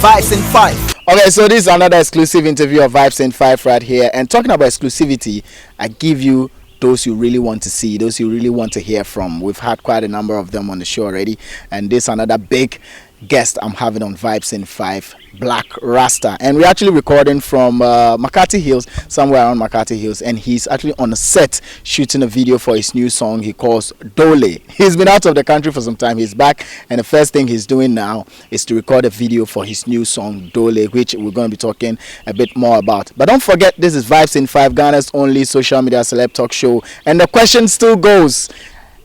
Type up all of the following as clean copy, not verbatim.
Vibes in 5. Okay, so this is another exclusive interview of Vibes in 5 right here. And talking about exclusivity, I give you those you really want to see, those you really want to hear from. We've had quite a number of them on the show already. And this is another big guest I'm having on Vibes in 5, Black Rasta. And we're actually recording from Makati Hills, somewhere around Makati Hills. And he's actually on a set shooting a video for his new song he calls Dole. He's been out of the country for some time. He's back. And the first thing he's doing now is to record a video for his new song Dole, which we're going to be talking a bit more about. But don't forget, this is Vibes in 5, Ghana's only social media celeb talk show. And the question still goes.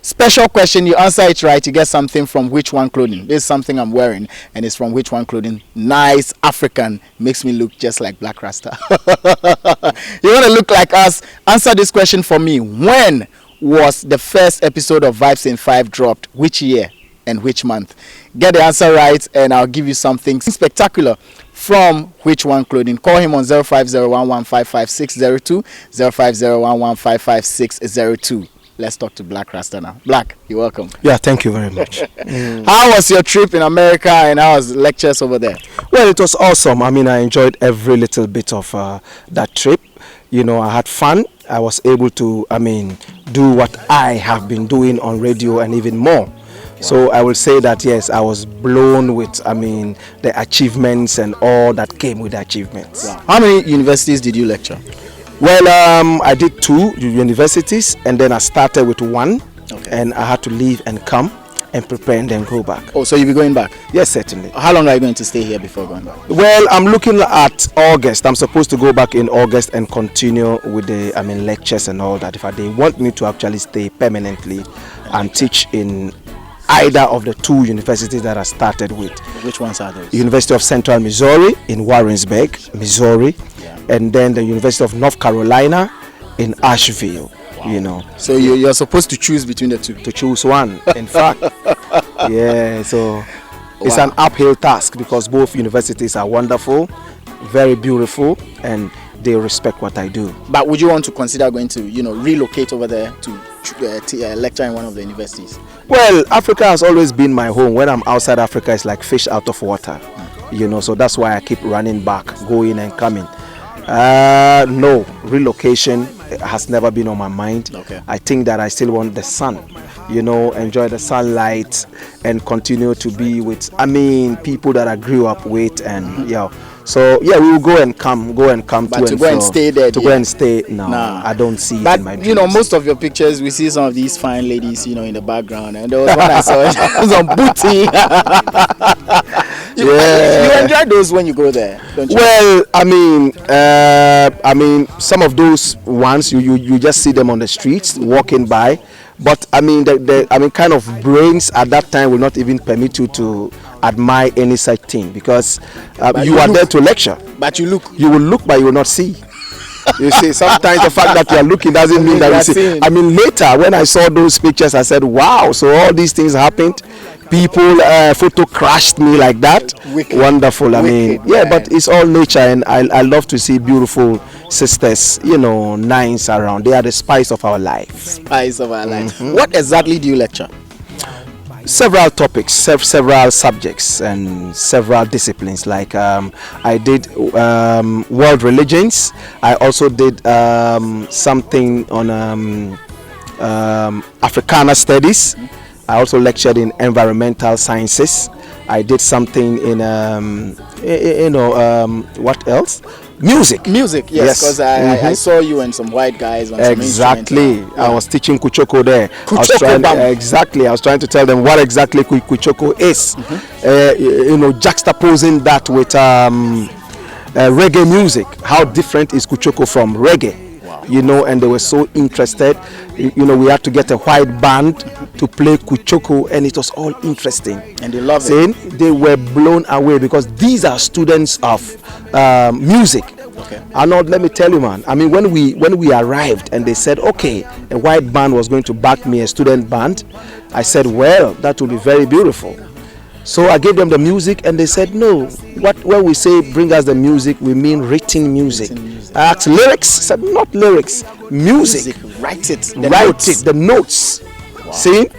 Special question, you answer it right, you get something from Which One Clothing. This is something I'm wearing, and it's from Which One Clothing. Nice, African, makes me look just like Black Rasta. You want to look like us? Answer this question for me. When was the first episode of Vibes in 5 dropped? Which year and which month? Get the answer right, and I'll give you something spectacular from Which One Clothing. Call him on 0501155602, 0501155602. Let's talk to Black Rasta now. Black, you're welcome. Yeah, thank you very much. How was your trip in America and how was lectures over there? Well, it was awesome. I mean, I enjoyed every little bit of that trip. You know, I had fun. I was able to, do what I have been doing on radio and even more. Wow. So I will say that, yes, I was blown with, the achievements and all that came with the achievements. Wow. How many universities did you lecture? Well, I did 2 universities, and then I started with 1, and I had to leave and come and prepare and then go back. Oh, so you'll be going back? Yes, certainly. How long are you going to stay here before going back? Well, I'm looking at August. I'm supposed to go back in August and continue with the lectures and all that. If they want me to actually stay permanently and teach in either of the 2 universities that I started with. Which ones are those? University of Central Missouri in Warrensburg, Missouri. And then the University of North Carolina in Asheville. Wow. You know. So you're supposed to choose between the 2? To choose one, in fact. Yeah, so it's an uphill task because both universities are wonderful, very beautiful, and they respect what I do. But would you want to consider going to, relocate over there to lecture in one of the universities? Well, Africa has always been my home. When I'm outside Africa, it's like fish out of water. So that's why I keep running back, going and coming. No, relocation has never been on my mind. I think that I still want the sun, enjoy the sunlight and continue to be with, people that I grew up with and, So, we will go and come but to go and stay there. To go and stay, no, I don't see it in my dreams. But, most of your pictures, we see some of these fine ladies, in the background. And there was one I saw, some booty. You enjoy those when you go there, don't you? Well, some of those ones, you just see them on the streets, walking by. But, the kind of brains at that time will not even permit you to admire any such thing because you are there to lecture. But you look. You will look, but you will not see. You see, sometimes the fact that you are looking doesn't mean that you see. Later when I saw those pictures, I said, wow, so all these things happened. People photo crashed me like that. Wicked. Wonderful. But it's all nature, and I love to see beautiful sisters, nice around. They are the spice of our life. Spice of our life. What exactly do you lecture? Several topics, several subjects, and several disciplines. Like I did world religions. I also did something on Africana studies. I also lectured in environmental sciences. I did something in what else? Music, yes, because I saw you and some white guys on exactly. I was teaching Kuchoko there. I was trying to tell them what exactly Kuchoko is. Juxtaposing that with reggae music. How different is Kuchoko from reggae? Wow. And they were so interested. We had to get a white band to play Kuchoko, and it was all interesting. And they loved it. They were blown away because these are students of music. Arnold, let me tell you, man. When we arrived and they said, okay, a white band was going to back me, a student band, I said, well, that will be very beautiful. So I gave them the music, and they said, no. When we say bring us the music, we mean written music. I asked lyrics, I said not lyrics, music. Write it. The notes. Wow. See?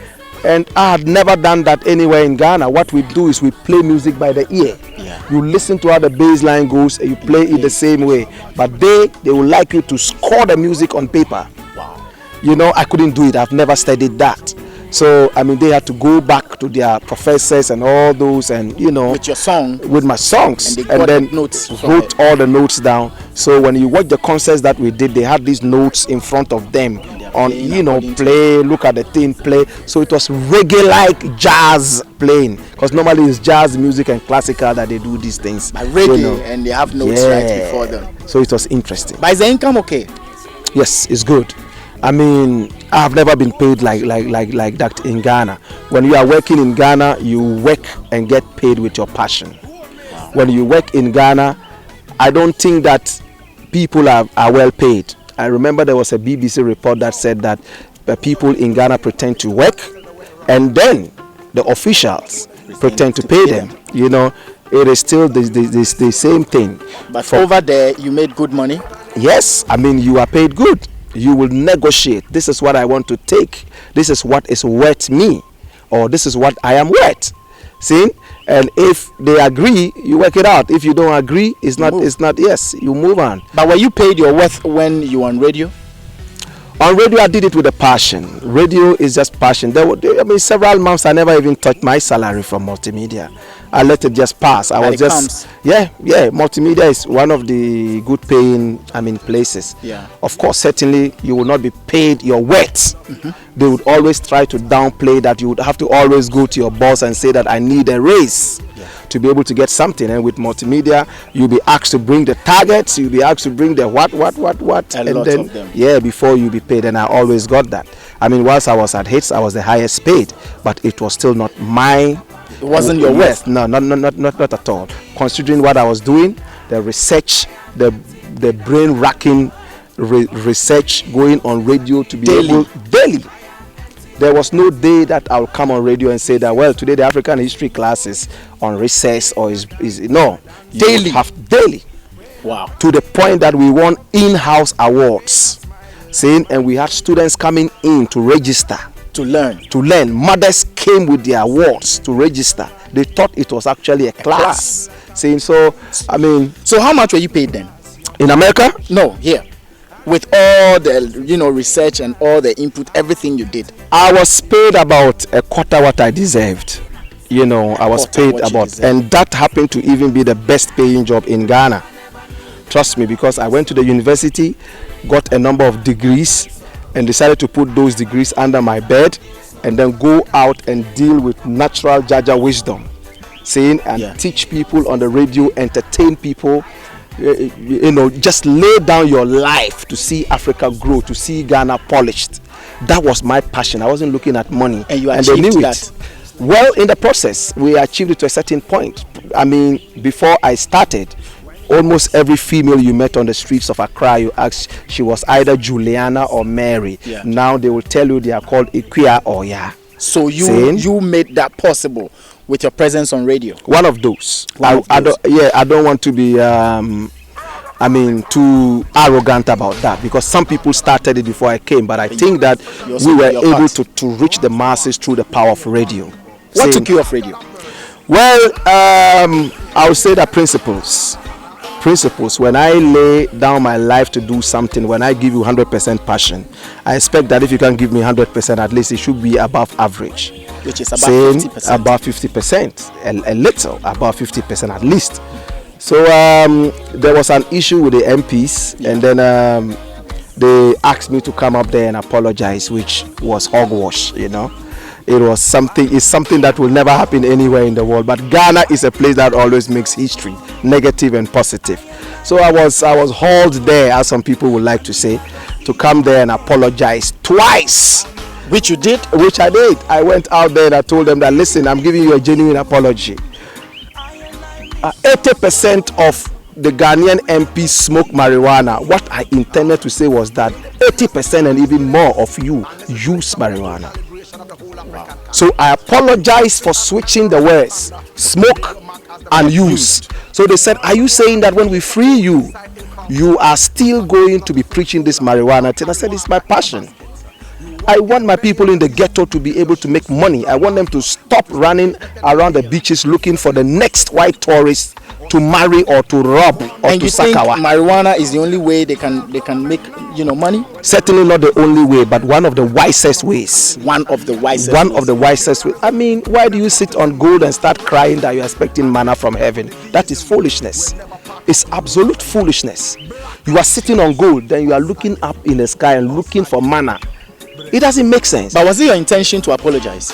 And I had never done that anywhere in Ghana. What we do is we play music by the ear. Yeah. You listen to how the bass line goes and you play it the same way. But they will like you to score the music on paper. Wow. You know, I couldn't do it. I've never studied that. So, I mean, they had to go back to their professors and all those, and you know, With your song. with my songs, And then notes wrote all the notes down. So when you watch the concerts that we did, they had these notes in front of them on, you know, play, look at the thing, play. So it was reggae-like jazz playing, because normally it's jazz music and classical that they do these things. By reggae, you know. and they have notes right before them. So it was interesting. But is the income okay? Yes, it's good. I mean, I've never been paid like that in Ghana. When you are working in Ghana, you work and get paid with your passion. Wow. When you work in Ghana, I don't think that people are well paid. I remember there was a BBC report that said that the people in Ghana pretend to work, and then the officials pretend to pay them. You know, it is still the same thing. But over there, you made good money? Yes, I mean, you are paid good. You will negotiate. This is what I want to take. This is what is worth me, or this is what I am worth. See, and if they agree, you work it out. If you don't agree, it's not. Yes, you move on. But were you paid your worth when you were on radio? On radio, I did it with a passion. Radio is just passion. I mean, several months I never even touched my salary from multimedia. I let it just pass. Multimedia is one of the good paying, places. Yeah. Of course, certainly you will not be paid your worth. Mm-hmm. They would always try to downplay that. You would have to always go to your boss and say that I need a raise to be able to get something. And with multimedia, you'll be asked to bring the targets. You'll be asked to bring the what. A lot of them. Yeah, before you be paid. And I always got that. I mean, whilst I was at Hits, I was the highest paid, but it was still not my. It wasn't your worth. No, not at all. Considering what I was doing, the research, the brain racking research going on radio to be able daily. There was no day that I'll come on radio and say that, well, today the African history class is on recess or is no. Daily. Daily. Wow. To the point that we won in-house awards. And we had students coming in to register. To learn. Mothers came with their awards to register. They thought it was actually a class. So how much were you paid then? In America? No, here. With all the research and all the input, everything you did. I was paid about a quarter what I deserved. I was paid about, and that happened to even be the best paying job in Ghana. Trust me, because I went to the university, got a number of degrees, and decided to put those degrees under my bed and then go out and deal with natural Jaja wisdom, teach people on the radio, entertain people, just lay down your life to see Africa grow, to see Ghana polished. That was my passion. I wasn't looking at money. And you achieved that? Well, in the process, we achieved it to a certain point. I mean, before I started, almost every female you met on the streets of Accra, you asked, she was either Juliana or Mary. Yeah. Now they will tell you they are called Ikia or Ya. So you made that possible with your presence on radio. One of those. I don't want to be too arrogant about that, because some people started it before I came, but I think that we were able to reach the masses through the power of radio. What took you off radio? Well, I would say that principles. When I lay down my life to do something, when I give you 100% passion, I expect that if you can give me 100%, at least it should be above average. Which is about 50%. About 50%, a little above 50% at least. So there was an issue with the MPs, and then they asked me to come up there and apologize, which was hogwash. It's something that will never happen anywhere in the world. But Ghana is a place that always makes history, negative and positive. So I was hauled there, as some people would like to say, to come there and apologize twice. Which you did? Which I did. I went out there and I told them that, listen, I'm giving you a genuine apology. 80% of the Ghanaian MPs smoke marijuana. What I intended to say was that 80% and even more of you use marijuana. Wow. So I apologize for switching the words smoke and use. So they said, are you saying that when we free you, you are still going to be preaching this marijuana thing? I said, it's my passion. I want my people in the ghetto to be able to make money. I want them to stop running around the beaches looking for the next white tourist to marry or to rob or and to you think sakawa. marijuana is the only way they can make money? Certainly not the only way, but one of the wisest ways. One of the wisest ways. I mean, why do you sit on gold and start crying that you're expecting manna from heaven? That is foolishness. It's absolute foolishness. You are sitting on gold, then you are looking up in the sky and looking for manna. It doesn't make sense. But was it your intention to apologize?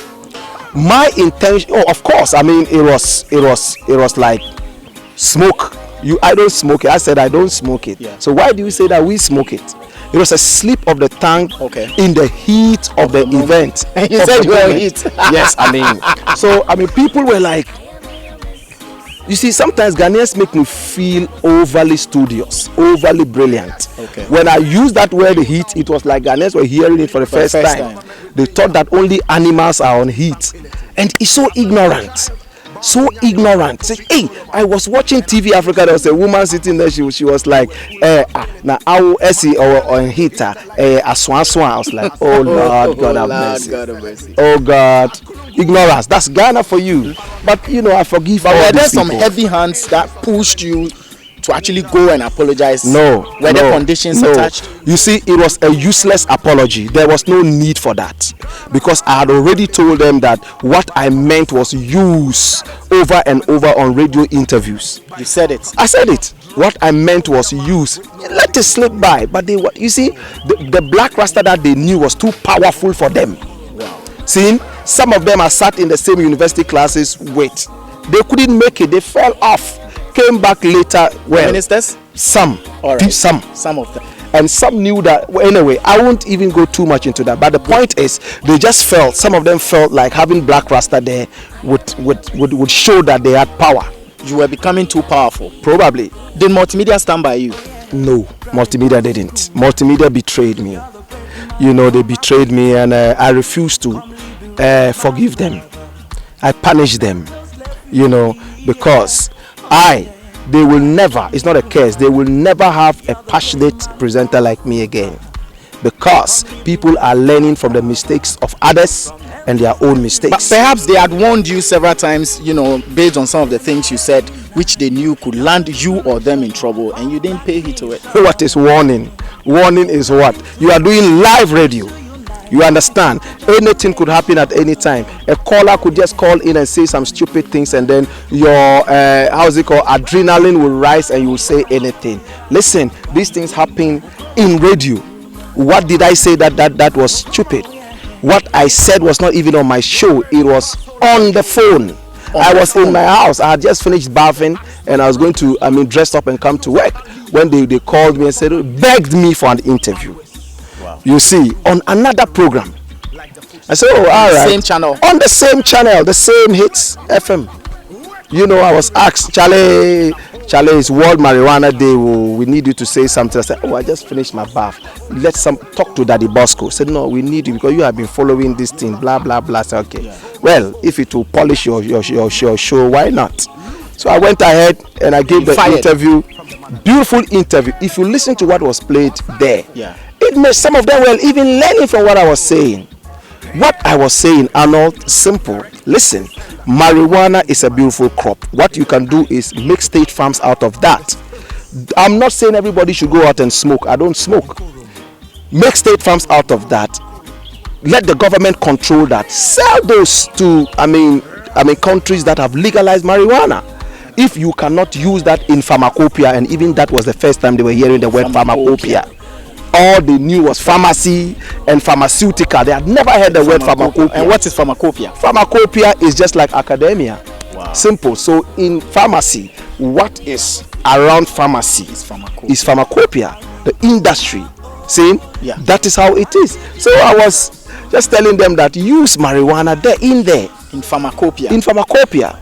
My intention, of course. I mean, it was like smoke. I don't smoke it. I said I don't smoke it. Yeah. So why do you say that we smoke it? It was a slip of the tongue in the heat of the event. And you said you were heat. Yes, I mean, people were like, you see, sometimes Ghanaians make me feel overly studious, overly brilliant. Okay. When I use that word heat, it was like Ghanaians were hearing it for the first time. They thought that only animals are on heat. And it's so ignorant. So ignorant. Say, hey, I was watching TV Africa. There was a woman sitting there. She was like, "Na awo esi on heater, aswan." I was like, "Oh Lord, God have mercy. Oh God, ignorance. That's Ghana for you." But I forgive. But were there these some people. heavy hands that pushed you to actually go and apologize? No. Were there conditions attached? You see, it was a useless apology. There was no need for that, because I had already told them that what I meant was use over and over on radio interviews. You said it. I said it. What I meant was use. Let it slip by. But you see, the black rasta that they knew was too powerful for them. Wow. See, some of them are sat in the same university classes. Wait, they couldn't make it. They fell off. Came back later. Well, ministers? Some. All right. Some of them. And some knew that. Well, anyway, I won't even go too much into that. But the point is, some of them felt like having black rasta there would show that they had power. You were becoming too powerful. Probably. Did multimedia stand by you? No, multimedia didn't. Multimedia betrayed me. They betrayed me, and I refused to forgive them. I punished them. Because they will never, it's not a curse, they will never have a passionate presenter like me again, because people are learning from the mistakes of others and their own mistakes. But perhaps they had warned you several times, based on some of the things you said, which they knew could land you or them in trouble, and you didn't pay heed to it. What is warning? Warning is what? You are doing live radio. You understand? Anything could happen at any time. A caller could just call in and say some stupid things, and then your adrenaline will rise and you will say anything. Listen, these things happen in radio. What did I say that was stupid? What I said was not even on my show. It was on the phone. I was in my house. I had just finished bathing and I was going to, dressed up and come to work, when they called me and said, begged me for an interview. Wow. You see, on another program. I said, all right. Same channel. On the same channel, the same Hits FM. I was asked, Charlie, it's World Marijuana Day. We need you to say something. I said, I just finished my bath. Let's talk to Daddy Bosco. I said, no, we need you because you have been following this thing, blah, blah, blah. I said, okay. Yeah. Well, if it will polish your show, why not? So I went ahead and I gave the interview. Beautiful interview. If you listen to what was played there, it made some of them were even learning from what I was saying. What I was saying, Arnold, simple. Listen, marijuana is a beautiful crop. What you can do is make state farms out of that. I'm not saying everybody should go out and smoke. I don't smoke. Make state farms out of that. Let the government control that. Sell those to, countries that have legalized marijuana. If you cannot use that in pharmacopoeia, and even that was the first time they were hearing the word pharmacopoeia. All they knew was pharmacy and pharmaceutical. They had never heard the word pharmacopoeia. And what is pharmacopoeia? Pharmacopoeia is just like academia. Wow. Simple. So in pharmacy, what is around pharmacy is pharmacopoeia, the industry. See? Yeah. That is how it is. So I was just telling them that use marijuana there. In pharmacopoeia. In pharmacopoeia.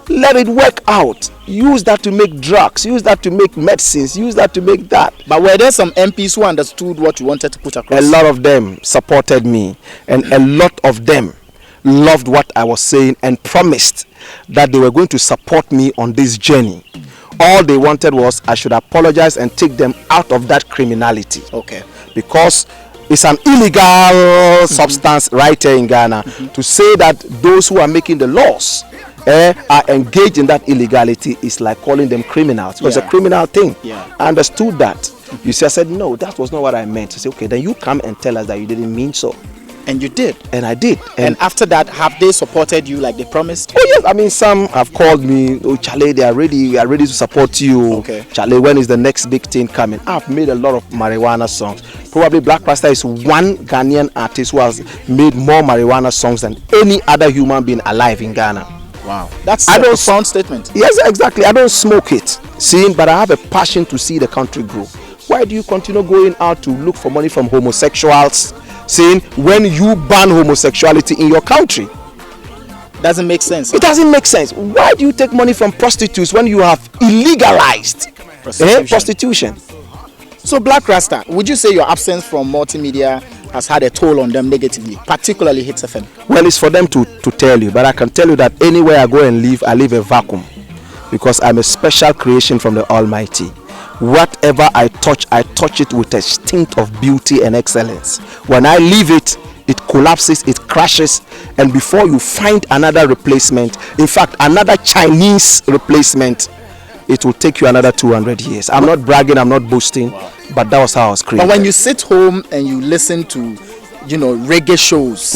Let it work out. Use that to make drugs. Use that to make medicines. Use that to make that. But were there some MPs who understood what you wanted to put across? A lot of them supported me, and a lot of them loved what I was saying and promised that they were going to support me on this journey. All they wanted was I should apologize and take them out of that criminality. Okay. Because It's an illegal substance right here in Ghana. To say that those who are making the laws are engaged in that illegality is like calling them criminals. It's a criminal thing. I understood that. You see, I said, no, that was not what I meant. I said, okay, then you come and tell us that you didn't mean so. And you did. And I did. And after that, have they supported you like they promised? Oh yes, I mean, some have called me. Oh, Charlie, we are ready to support you. Okay. Charlie, when is the next big thing coming? I've made a lot of marijuana songs. Probably Black Rasta is one Ghanaian artist who has made more marijuana songs than any other human being alive in Ghana. Wow, that's a profound statement. Yes, exactly. I don't smoke it, but I have a passion to see the country grow. Why do you continue going out to look for money from homosexuals? When you ban homosexuality in your country, doesn't make sense. It doesn't make sense. Why do you take money from prostitutes when you have illegalized prostitution? So Black Rasta, would you say your absence from multimedia has had a toll on them negatively, particularly Hits FM? Well, it's for them to tell you, but I can tell you that anywhere I go and live, I leave a vacuum, because I'm a special creation from the Almighty. Whatever I touch it with a tint of beauty and excellence. When I leave it, it collapses, it crashes, and before you find another replacement, in fact, another Chinese replacement, it will take you another 200 years. I'm not bragging, I'm not boasting, but that was how I was created. But when you sit home and you listen to, reggae shows,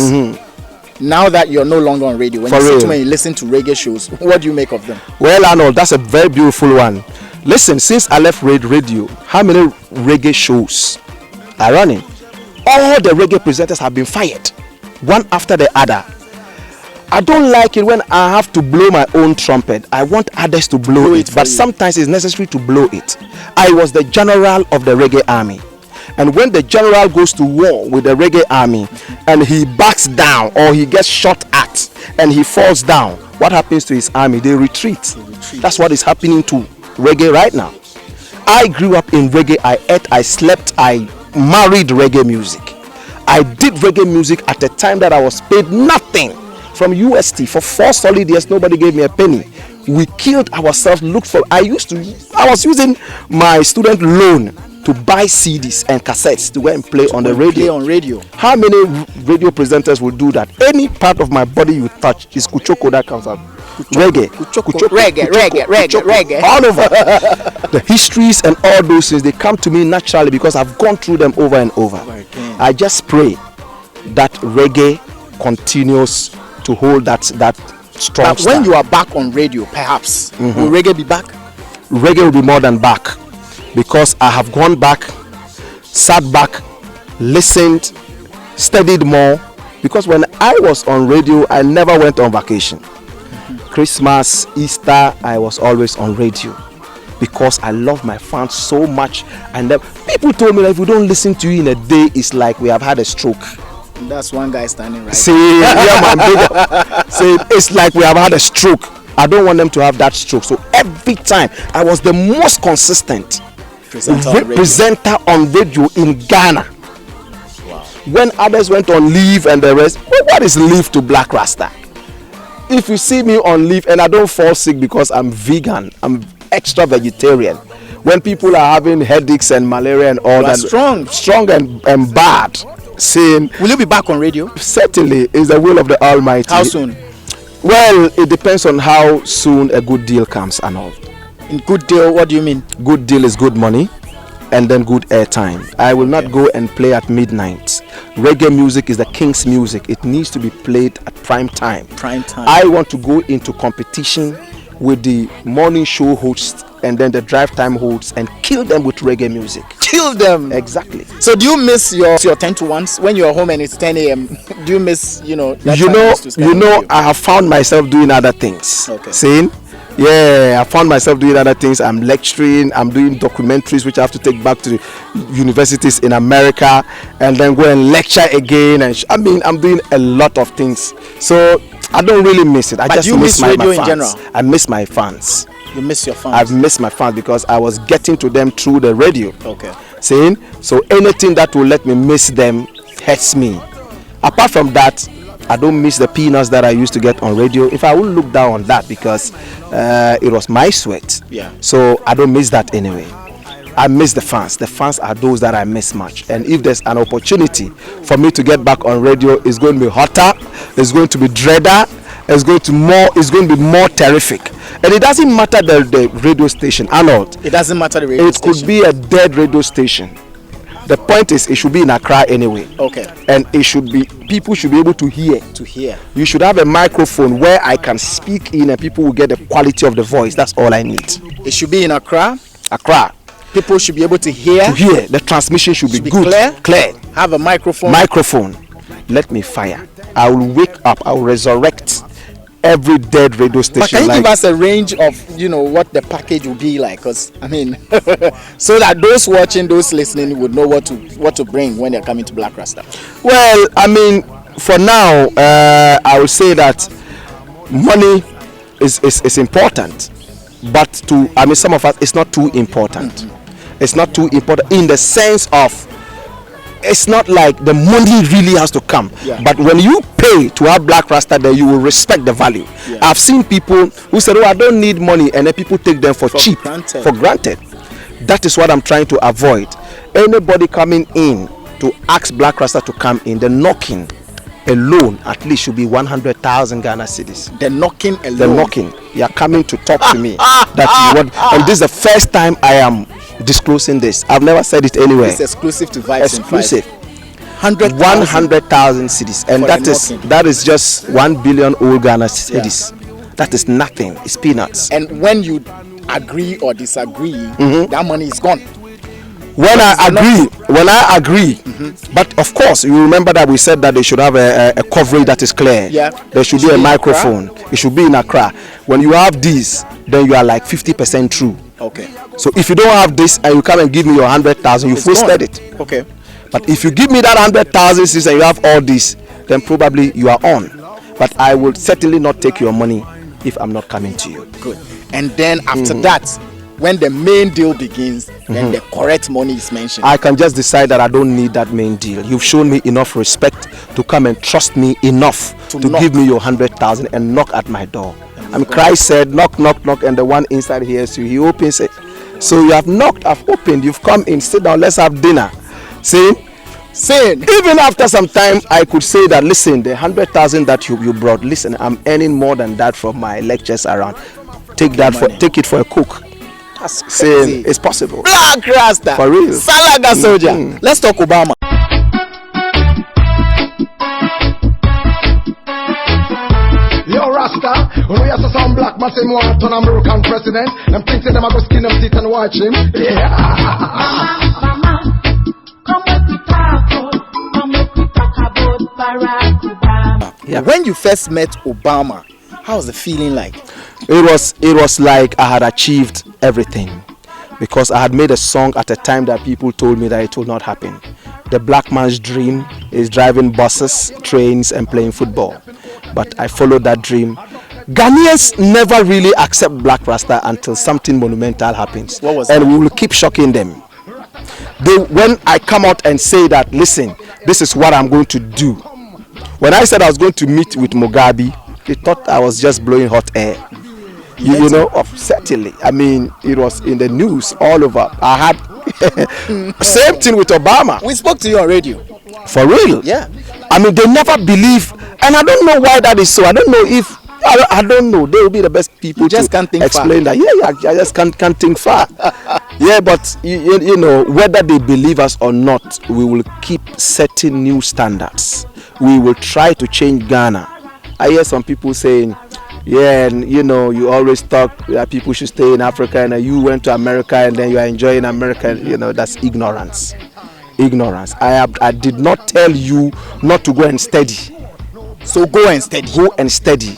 now that you're no longer on radio, when you listen to reggae shows, what do you make of them? Well, Arnold, that's a very beautiful one. Listen, since I left radio, how many reggae shows are running? All the reggae presenters have been fired, one after the other. I don't like it when I have to blow my own trumpet. I want others to blow it, but sometimes it's necessary to blow it. I was the general of the reggae army. And when the general goes to war with the reggae army and he backs down or he gets shot at and he falls down, what happens to his army? They retreat. That's what is happening to reggae right now. I grew up in reggae. I ate, I slept, I married reggae music. I did reggae music at a time that I was paid nothing from UST. For 4 solid years, nobody gave me a penny. We killed ourselves, I was using my student loan to buy CDs and cassettes to go and play on the radio. How many radio presenters will do that? Any part of my body you touch is kuchoko that comes out. Reggae. All over. The histories and all those things, they come to me naturally because I've gone through them over and over. I just pray that reggae continues to hold that strong stand. When you are back on radio, perhaps, will reggae be back? Reggae will be more than back, because I have gone back, sat back, listened, studied more. Because when I was on radio, I never went on vacation. Christmas, Easter, I was always on radio because I love my fans so much. And people told me that if we don't listen to you in a day, it's like we have had a stroke. That's one guy standing right. See, it's like we have had a stroke. I don't want them to have that stroke. So every time, I was the most consistent presenter on radio in Ghana. Wow. When others went on leave and the rest, what is leave to Black Rasta? If you see me on leave and I don't fall sick because I'm vegan, I'm extra vegetarian. When people are having headaches and malaria and all that, strong and bad, saying, will you be back on radio? Certainly, is the will of the Almighty. How soon? Well, it depends on how soon a good deal comes, Arnold. In good deal, what do you mean? Good deal is good money and then good airtime. I will not go and play at midnight. Reggae music is the king's music. It needs to be played at prime time. I want to go into competition with the morning show hosts and then the drive time hosts and kill them with reggae music. Kill them? Exactly. So do you miss your 10 to 1s when you're home and it's 10 a.m.? Do you miss, I have found myself doing other things. Okay. Saying? Yeah, I found myself doing other things. I'm lecturing, I'm doing documentaries which I have to take back to the universities in America and then go and lecture again. And I'm doing a lot of things. So I don't really miss it. I just miss my fans. In general? I miss my fans. You miss your fans? I've missed my fans because I was getting to them through the radio. Okay. Saying? So anything that will let me miss them hurts me. Apart from that, I don't miss the peanuts that I used to get on radio. If I will look down on that because it was my sweat. Yeah. So I don't miss that anyway. I miss the fans. The fans are those that I miss much. And if there's an opportunity for me to get back on radio, it's going to be hotter, it's going to be dreader, it's going to be more terrific. And it doesn't matter the radio station, Arnold. It doesn't matter the radio station. It could be a dead radio station. The point is, it should be in Accra anyway. Okay. And people should be able to hear. You should have a microphone where I can speak in and people will get the quality of the voice. That's all I need. It should be in Accra. Accra. People should be able to hear. The transmission should be good. Clear. Have a microphone. Let me fire. I will wake up. I will resurrect every dead radio station. But can you give us a range of, what the package will be like? Because so that those watching, those listening would know what to bring when they're coming to Black Rasta. Well, for now, I will say that money is important, but some of us, it's not too important. Mm-hmm. It's not too important in the sense of, it's not like the money really has to come. Yeah. But when you pay to have Black Rasta, then you will respect the value. Yeah. I've seen people who said, I don't need money, and then people take them for granted. That is what I'm trying to avoid. Anybody coming in to ask Black Rasta to come in, the knocking alone at least should be 100,000 Ghana cedis. The knocking alone? The knocking. You are coming to talk to me. And this is the first time I am disclosing this. I've never said it anywhere. It's exclusive to Vibes. Exclusive. 100,000 cedis, and that is just 1 billion old Ghana cedis. Yeah. That is nothing. It's peanuts. And when you agree or disagree, that money is gone. When I agree, but of course you remember that we said that they should have a coverage that is clear. Yeah. There should be a microphone. It should be in Accra. When you have this, then you are like 50% true. Okay. So if you don't have this and you come and give me your 100,000, you've wasted it. Okay. But if you give me that 100,000 and you have all this, then probably you are on. But I will certainly not take your money if I'm not coming to you. Good. And then after that, when the main deal begins, then the correct money is mentioned. I can just decide that I don't need that main deal. You've shown me enough respect to come and trust me enough to give me your 100,000 and knock at my door. Christ said, knock, knock, knock, and the one inside hears you. He opens it. So you have knocked, I've opened, you've come in, sit down, let's have dinner. Saying, even after some time, I could say that, listen, the 100,000 that you brought, listen, I'm earning more than that from my lectures around. Take it for a cook. That's crazy. Saying, it's possible. Black Rasta. For real. Salaga soldier. Let's talk Obama. Yo, Rasta, when we have some black man say want to turn American president, them think them are going to skin them teeth and watch him. Yeah. Mama, come make we talk about Barack Obama. Yeah. When you first met Obama, how was the feeling like? It was like I had achieved everything, because I had made a song at a time that people told me that it would not happen. The black man's dream is driving buses, trains, and playing football. But I followed that dream. Ghanaians never really accept Black Rasta until something monumental happens. What was and that? We will keep shocking them. When I come out and say that, listen, this is what I'm going to do. When I said I was going to meet with Mugabe, they thought I was just blowing hot air. You know, certainly. I mean, it was in the news all over. I had same thing with Obama. We spoke to you on radio. For real? Yeah. I mean, they never believe, and I don't know why that is so. I don't know if I don't know. They will be the best people just to can't think explain far. that. Yeah, I just can't think far. Yeah, but you know, whether they believe us or not, we will keep setting new standards. We will try to change Ghana. I hear some people saying, yeah, and you know, you always talk that people should stay in Africa, and you went to America and then you are enjoying America. You know, that's ignorance. Ignorance. I did not tell you not to go and study. So go and study. Go and study.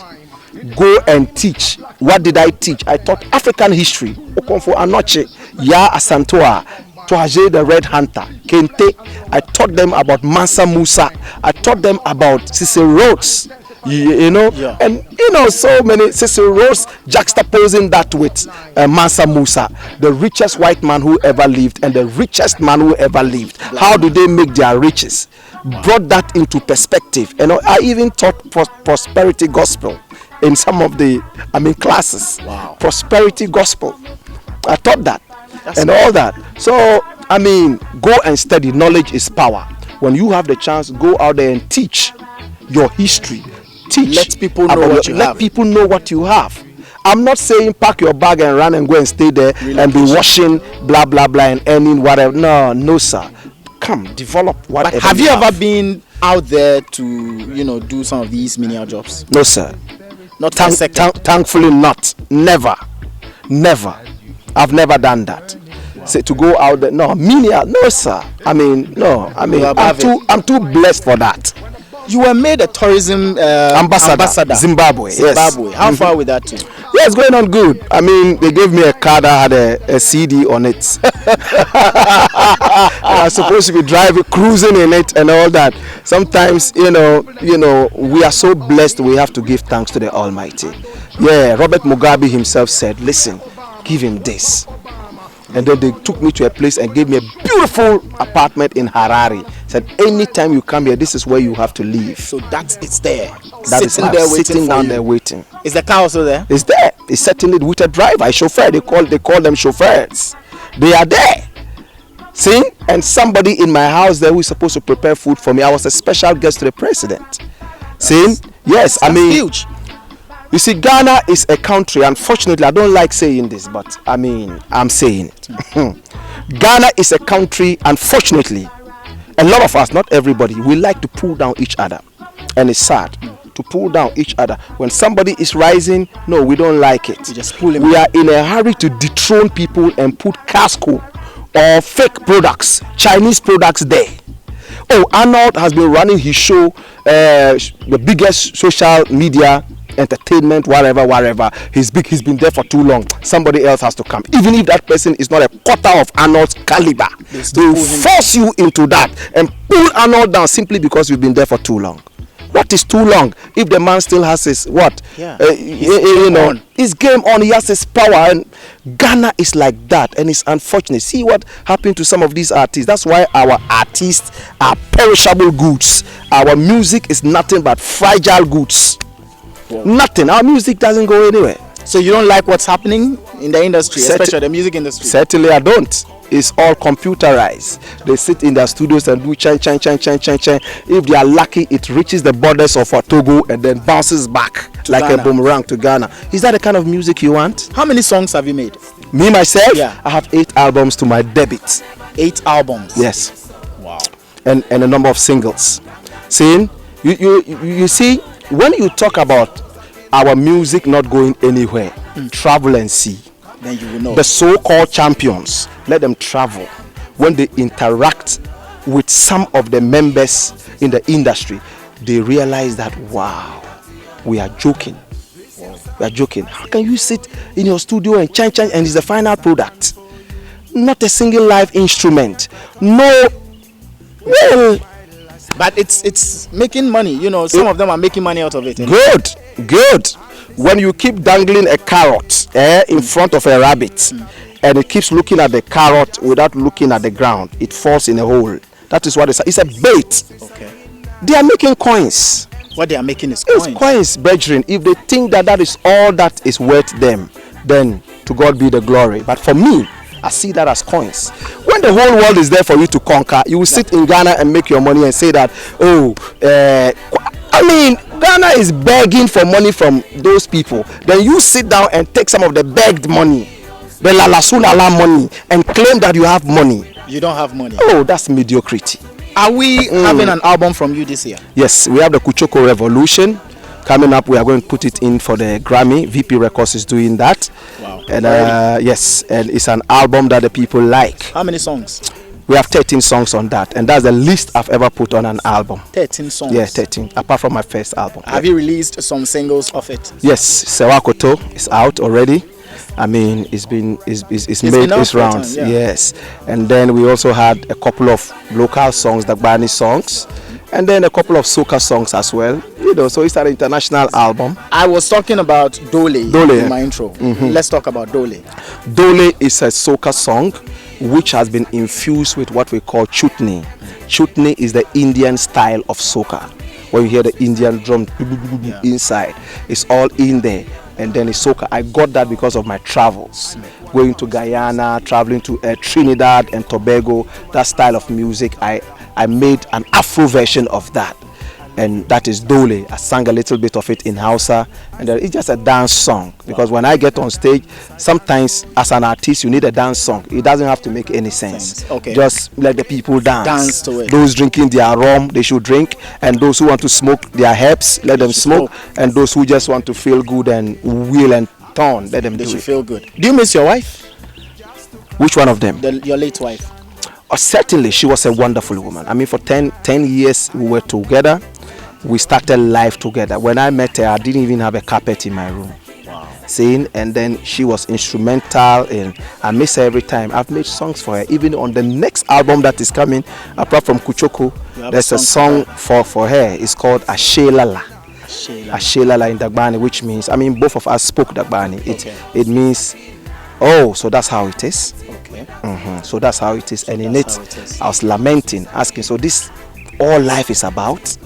Go and teach. What did I teach? I taught African history. Okonfo Anoche, Ya Asantoa, Toaje the Red Hunter, Kente. I taught them about Mansa Musa. I taught them about Cicero Rhodes. You know, yeah. And you know, so many Cicero Rhodes juxtaposing that with Mansa Musa, the richest white man who ever lived and the richest man who ever lived. How do they make their riches? Brought that into perspective. You know, I even taught prosperity gospel in some of the classes. Wow. Prosperity gospel. I taught that. and all that. So, I mean, go and study. Knowledge is power. When you have the chance, go out there and teach your history. Teach. Let people know what you have. Let people know what you have. I'm not saying pack your bag and run and go and stay there and be washing blah blah blah and earning whatever. No, sir. Come, develop whatever. But have you ever been out there to, do some of these menial jobs? No, sir. Not for a second. Thankfully not. Never. I've never done that. Say to go out there. No, menial. No, sir. I'm too blessed for that. You were made a tourism ambassador. Zimbabwe. Yes. How far with that too? Yeah, it's going on good. I mean, they gave me a card that had a CD on it. I was supposed to be driving, cruising in it and all that. Sometimes, we are so blessed, we have to give thanks to the Almighty. Yeah, Robert Mugabe himself said, listen, give him this. And then they took me to a place and gave me a beautiful apartment in Harare. Said, anytime you come here, this is where you have to live. So it's there. Sitting down there waiting. Is the car also there? It's there. It's certainly with a driver, a chauffeur. They call them chauffeurs. They are there. See? And somebody in my house there who is supposed to prepare food for me. I was a special guest to the president. See? Yes, I mean, huge. You see, Ghana is a country. Unfortunately, I don't like saying this, but I mean, I'm saying it. Ghana is a country, unfortunately, a lot of us, not everybody, we like to pull down each other. And it's sad to pull down each other. When somebody is rising, no, we don't like it. You just pull him We are in a hurry to dethrone people and put casco or fake products, Chinese products there. Oh, Arnold has been running his show, the biggest social media entertainment, whatever. He's been there for too long. Somebody else has to come. Even if that person is not a quarter of Arnold's caliber, they will force you into that and pull Arnold down simply because you've been there for too long. What is too long? If the man still has his his game on, he has his power, and Ghana is like that, and it's unfortunate. See what happened to some of these artists. That's why our artists are perishable goods. Our music is nothing but fragile goods. Wow. Nothing. Our music doesn't go anywhere. So you don't like what's happening in the industry, especially the music industry? Certainly I don't. It's all computerized. They sit in their studios and do chan. If they are lucky, it reaches the borders of Togo and then bounces back like Ghana. A boomerang to Ghana. Is that the kind of music you want? How many songs have you made? Me, myself? Yeah. I have 8 albums to my debit. 8 albums? Yes. Wow. And a number of singles. See, you see, when you talk about our music not going anywhere, travel and see. Then you will know. The so-called champions, let them travel. When they interact with some of the members in the industry, they realize that, wow, we are joking. We are joking. How can you sit in your studio and chan and it's the final product? Not a single live instrument. No. Well, but it's making money. Some of them are making money out of it. Good. When you keep dangling a carrot in front of a rabbit and it keeps looking at the carrot without looking at the ground, it falls in a hole. That is what it's a bait. Okay. They are making coins. What they are making is coins. It's coins, brethren. If they think that is all that is worth them, then to God be the glory. But for me, I see that as coins. When the whole world is there for you to conquer, you will sit in Ghana and make your money and say that, Ghana is begging for money from those people. Then you sit down and take some of the begged money, the lalasulala money, and claim that you have money. You don't have money. Oh, that's mediocrity. Are we having an album from you this year? Yes, we have the Kuchoko Revolution. Coming up, we are going to put it in for the Grammy. VP Records is doing that. Wow. And yes, and it's an album that the people like. How many songs? We have 13 songs on that, and that's the least I've ever put on an album. 13 songs? Yeah, 13, apart from my first album. Have you released some singles of it? Yes, Sewakoto is out already. I mean, it's made its rounds. Yeah. Yes, and then we also had a couple of local songs, the Bani songs, and then a couple of soca songs as well. So it's an international album. I was talking about Dole in my intro. Let's talk about Dole. Dole is a soca song which has been infused with what we call chutney. Chutney is the Indian style of soca. When you hear the Indian drum inside, it's all in there. and then it's soca. I got that because of my travels, going to Guyana, traveling to Trinidad and Tobago. That style of music, I made an Afro version of that, and that is Dole. I sang a little bit of it in Hausa, and it's just a dance song, because when I get on stage, sometimes as an artist you need a dance song. It doesn't have to make any sense. Okay. Just let the people dance To it. Those drinking their rum, they should drink, and those who want to smoke their herbs, let them smoke, and those who just want to feel good and wheel and turn, let them They do should it. feel good. Do you miss your wife? Which one of them? Your late wife? Certainly, she was a wonderful woman. I mean, for 10 years we were together. We started life together. When I met her, I didn't even have a carpet in my room. Wow. Seeing, and then she was instrumental in. I miss her every time. I've made songs for her. Even on the next album that is coming, apart from Kuchoko, there's a song for her. It's called Ashelala. Ashelala in Dagbani, which means, I mean, both of us spoke Dagbani. It means, oh, so that's how it is. Okay. So that's how it is. And in it, I was lamenting, asking, so this all life is about?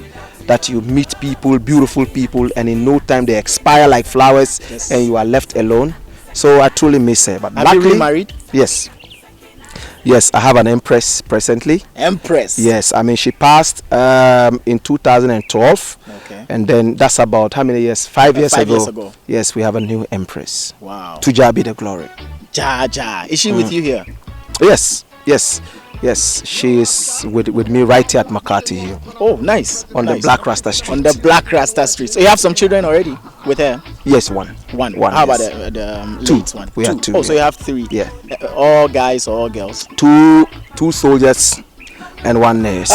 That you meet people, beautiful people, and in no time they expire like flowers, and you are left alone. So I truly miss her. But Have you remarried? Yes. Yes, I have an empress presently. Empress? Yes, I mean, she passed in 2012. Okay. And then that's about how many years? 5 years ago. 5 years ago. Yes, we have a new empress. Wow. To Jah be the glory. Jah. Is she with you here? Yes. She is with me right here at Makati here. Oh, nice. On the Black Rasta Street. On the Black Rasta Street. So you have some children already with her? Yes, one. How about the two? Late one? We have two. Oh, so you have three? Yeah. All guys or all girls? Two soldiers and one nurse.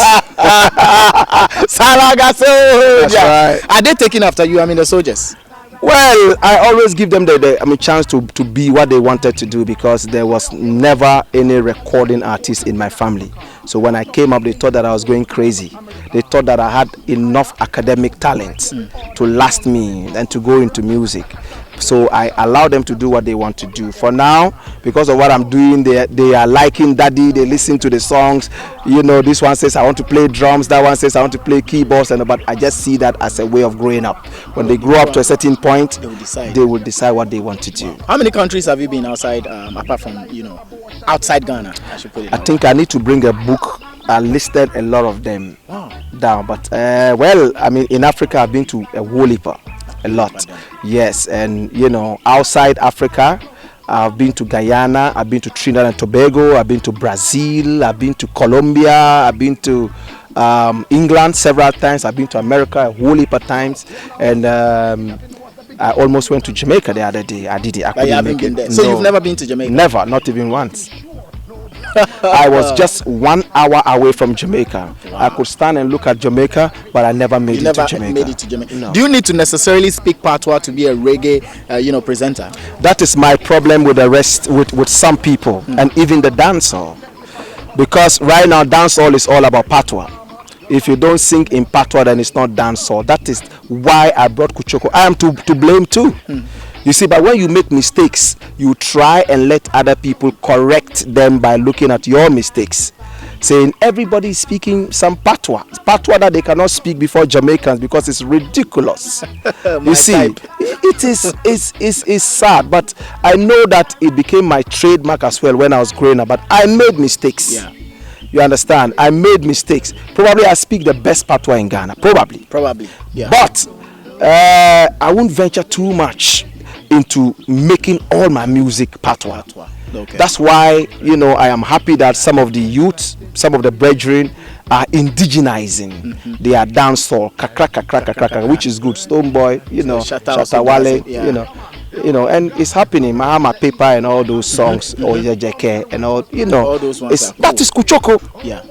Salaga soldier. That's right. Are they taking after you? I mean, the soldiers. Well, I always give them the chance to be what they wanted to do, because there was never any recording artist in my family. So when I came up, they thought that I was going crazy. They thought that I had enough academic talent to last me and to go into music. So I allowed them to do what they want to do. For now, because of what I'm doing, they are liking Daddy. They listen to the songs. You know, this one says I want to play drums. That one says I want to play keyboards. But I just see that as a way of growing up. When they grow up to a certain point, they will decide what they want to do. How many countries have you been outside, apart from, outside Ghana? I should put it. I think I need to bring a book. I listed a lot of them down. But, I mean, in Africa, I've been to a whole heap. A lot, yes, and outside Africa, I've been to Guyana, I've been to Trinidad and Tobago, I've been to Brazil, I've been to Colombia, I've been to England several times, I've been to America a whole heap of times, and I almost went to Jamaica the other day. I did it. But you haven't been there. So you've never been to Jamaica? Never, not even once. I was just 1 hour away from Jamaica. Wow. I could stand and look at Jamaica, but I never made it to Jamaica. No. Do you need to necessarily speak patois to be a reggae, presenter? That is my problem with the rest, with some people, and even the dancehall. Because right now, dancehall is all about patois. If you don't sing in patois, then it's not dancehall. That is why I brought Kuchoko. I am to blame too. You see, but when you make mistakes, you try and let other people correct them by looking at your mistakes. Saying everybody is speaking some patois that they cannot speak before Jamaicans, because it's ridiculous. You see, it is sad, but I know that it became my trademark as well when I was growing up. But I made mistakes. Yeah. You understand? I made mistakes. Probably I speak the best patois in Ghana. Probably. Yeah. But I won't venture too much into making all my music patois. Okay. That's why I am happy that some of the youth, some of the brethren are indigenizing their dancehall, kakra, which is good. Stoneboy, Shatawale, and it's happening. Mahama Paper and all those songs, Oyejeke and all those ones that is Kuchoko. Yeah.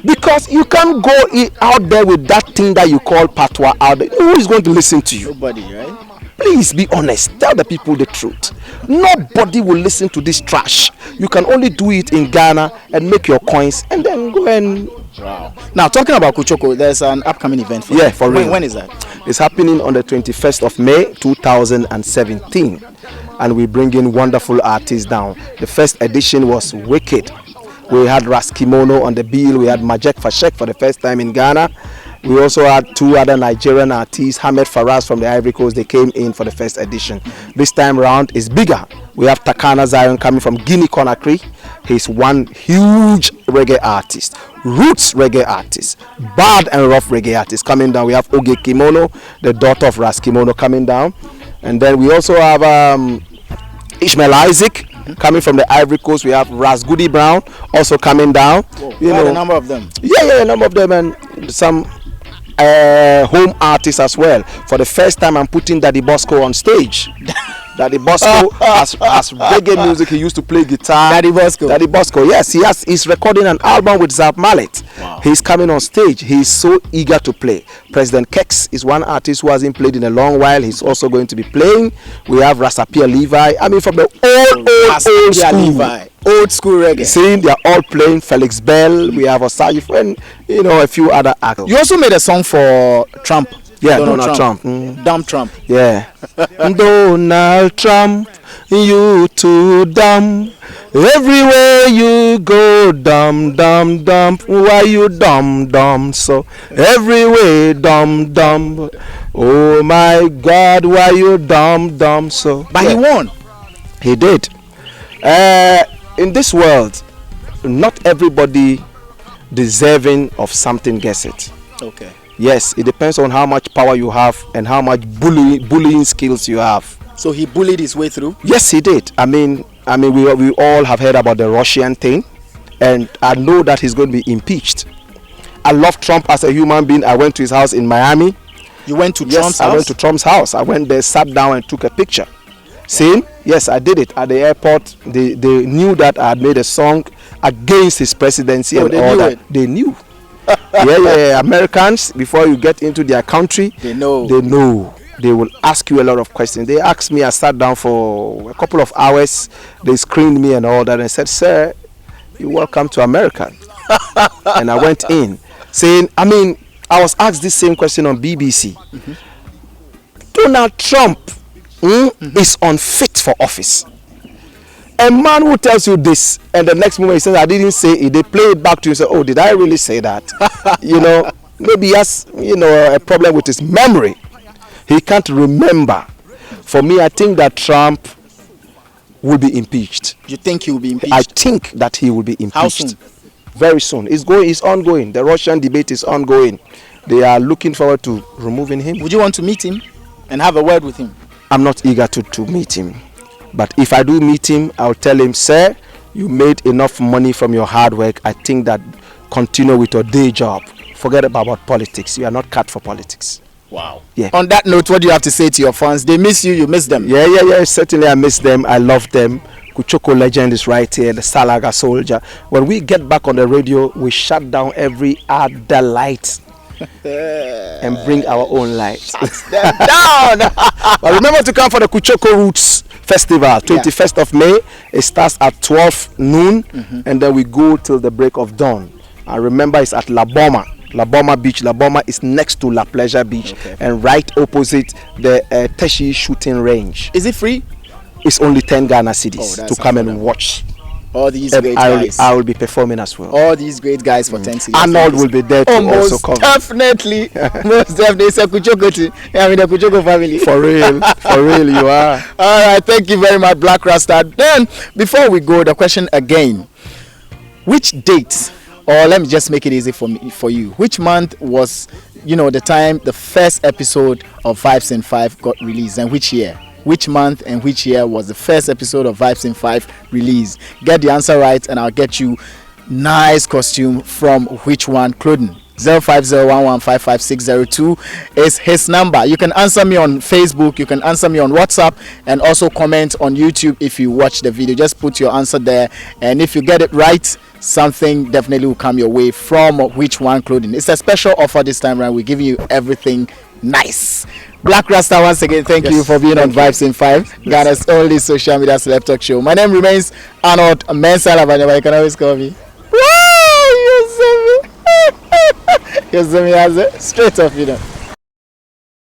Because you can't go out there with that thing that you call patois out there. Who is going to listen to you? Nobody, right? Please be honest. Tell the people the truth. Nobody will listen to this trash. You can only do it in Ghana and make your coins and then go and... Wow. Now, talking about Kuchoko, there's an upcoming event for you. For real. When is that? It's happening on the 21st of May, 2017. And we bring in wonderful artists down. The first edition was Wicked. We had Raskimono on the bill. We had Majek Fashek for the first time in Ghana. We also had 2 other Nigerian artists, Hamed Faraz from the Ivory Coast. They came in for the first edition. This time round is bigger. We have Takana Zion coming from Guinea Conakry. He's one huge reggae artist, roots reggae artist, bad and rough reggae artist coming down. We have Oge Kimono, the daughter of Ras Kimono, coming down. And then we also have Ishmael Isaac coming from the Ivory Coast. We have Ras Goody Brown also coming down. You know, a number of them. Yeah, a number of them, and some home artists as well. For the first time, I'm putting Daddy Bosco on stage. Daddy Bosco, as reggae music, he used to play guitar. Daddy Bosco, yes, he's recording an album with Zap Mallet. Wow. He's coming on stage. He's so eager to play. President Kex is one artist who hasn't played in a long while. He's also going to be playing. We have Rasapia Levi. I mean, from the old school. Levi. Old school reggae. See, they're all playing. Felix Bell. We have Osayi and a few other actors. You also made a song for Trump. Yeah, Donald Trump. Mm. Dumb Trump. Yeah. Donald Trump, you too dumb. Everywhere you go, dumb, dumb, dumb. Why you dumb, dumb? So everywhere, dumb, dumb. Oh my God, why you dumb, dumb? So. But he won. He did. In this world, not everybody deserving of something gets it. Okay. Yes, it depends on how much power you have and how much bullying skills you have. So he bullied his way through? Yes, he did. I mean, we all have heard about the Russian thing, and I know that he's going to be impeached. I love Trump as a human being. I went to his house in Miami. You went to Yes, Trump's house? I went to Trump's house. I went there, sat down, and took a picture. See? Yes, I did it at the airport. They knew that I had made a song against his presidency and all that. They knew. yeah. Americans, before you get into their country, they know. They will ask you a lot of questions. They asked me, I sat down for a couple of hours. They screened me and all that and said, "Sir, you're welcome to America." And I went in saying, I was asked this same question on BBC. Mm-hmm. Donald Trump is unfit for office. A man who tells you this, and the next moment he says, "I didn't say it," they play it back to you and say, "Oh, did I really say that?" Maybe he has, a problem with his memory. He can't remember. For me, I think that Trump will be impeached. You think he will be impeached? I think that he will be impeached. How soon? Very soon. It's ongoing. The Russian debate is ongoing. They are looking forward to removing him. Would you want to meet him and have a word with him? I'm not eager to meet him. But if I do meet him, I'll tell him, "Sir, you made enough money from your hard work. I think that continue with your day job. Forget about politics. You are not cut for politics." Wow. Yeah. On that note, what do you have to say to your fans? They miss you, you miss them. Yeah. Certainly I miss them. I love them. Kuchoko legend is right here, the Salaga soldier. When we get back on the radio, we shut down every other light and bring our own light. Them down. But remember to come for the Kuchoko Roots Festival, 21st of May. It starts at 12 noon, and then we go till the break of dawn. And remember, it's at La Boma Beach. La Boma is next to La Pleasure Beach, and right opposite the Teshi shooting range. Is it free? It's only 10 Ghana cedis to come and watch. All these great guys. I will be performing as well. All these great guys for 10 cedis. Arnold will be there to also cover. Definitely. Most definitely. It's a Kuchoko. The Kuchoko family. For real, you are. All right, thank you very much, Black Rasta. Then, before we go, the question again: which date, or let me just make it easy for you. Which month was, the time the first episode of Vibes in 5 got released, and which year? Which month and which year was the first episode of Vibes in 5 released? Get the answer right, and I'll get you nice costume from Which One Clothing. 0501155602 is his number. You can answer me on Facebook, you can answer me on WhatsApp, and also comment on YouTube if you watch the video. Just put your answer there, and if you get it right, something definitely will come your way from Which One Clothing. It's a special offer this time around. We're giving you everything nice. Black Rasta, once again, thank you for being on Vibes in 5, Ghana's only social media celeb talk show. My name remains Arnold Mensah, but you can always call me. You see me as a straight off,